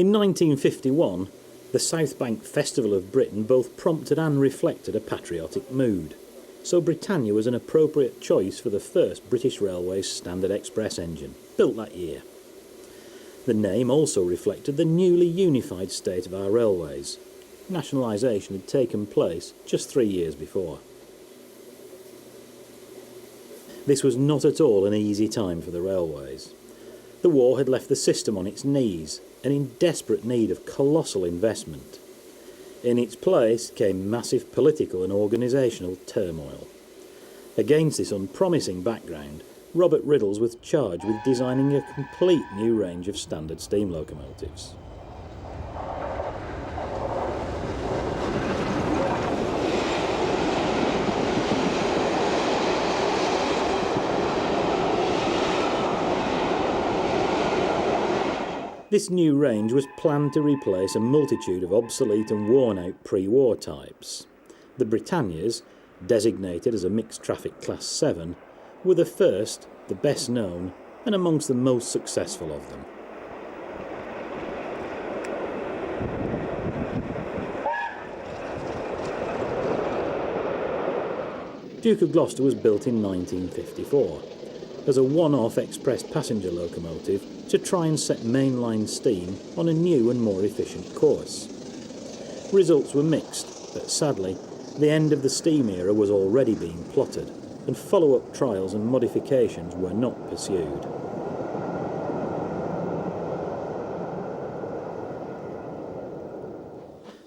In 1951, the South Bank Festival of Britain both prompted and reflected a patriotic mood, so Britannia was an appropriate choice for the first British Railways Standard Express engine, built that year. The name also reflected the newly unified state of our railways. Nationalisation had taken place just 3 years before. This was not at all an easy time for the railways. The war had left the system on its knees and in desperate need of colossal investment. In its place came massive political and organisational turmoil. Against this unpromising background, Robert Riddles was charged with designing a complete new range of standard steam locomotives. This new range was planned to replace a multitude of obsolete and worn-out pre-war types. The Britannias, designated as a mixed traffic Class 7, were the first, the best known, and amongst the most successful of them. Duke of Gloucester was built in 1954 as a one-off express passenger locomotive to try and set mainline steam on a new and more efficient course. Results were mixed, but sadly, the end of the steam era was already being plotted, and follow-up trials and modifications were not pursued.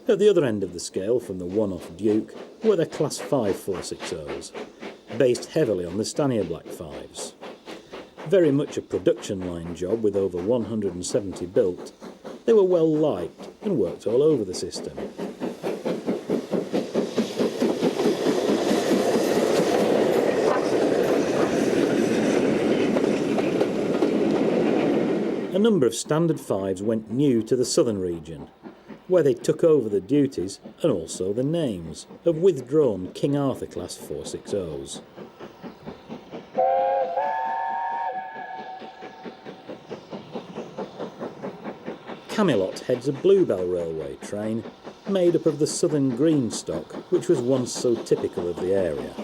At the other end of the scale from the one-off Duke were the Class 5 460s, based heavily on the Stanier Black 5s. Very much a production line job with over 170 built, they were well liked and worked all over the system. A number of standard 5s went new to the southern region, where they took over the duties and also the names of withdrawn King Arthur class 460s. Camelot heads a Bluebell railway train made up of the southern green stock which was once so typical of the area.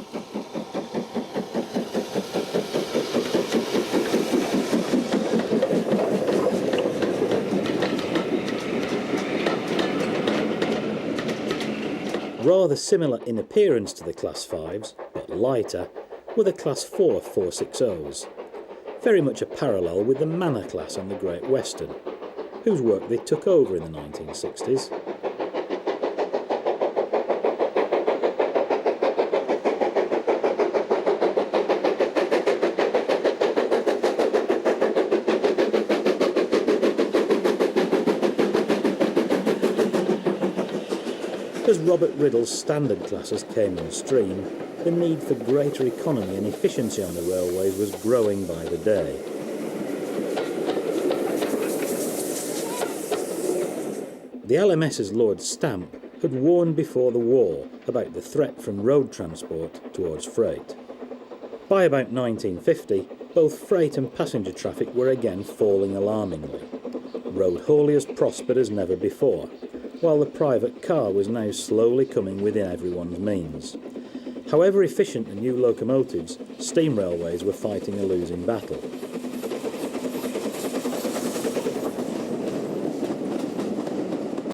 Rather similar in appearance to the Class 5s, but lighter, were the Class 4 460s, very much a parallel with the Manor class on the Great Western, whose work they took over in the 1960s. As Robert Riddle's standard classes came on stream, the need for greater economy and efficiency on the railways was growing by the day. The LMS's Lord Stamp had warned before the war about the threat from road transport towards freight. By about 1950, both freight and passenger traffic were again falling alarmingly. Road hauliers prospered as never before, while the private car was now slowly coming within everyone's means. However efficient the new locomotives, steam railways were fighting a losing battle.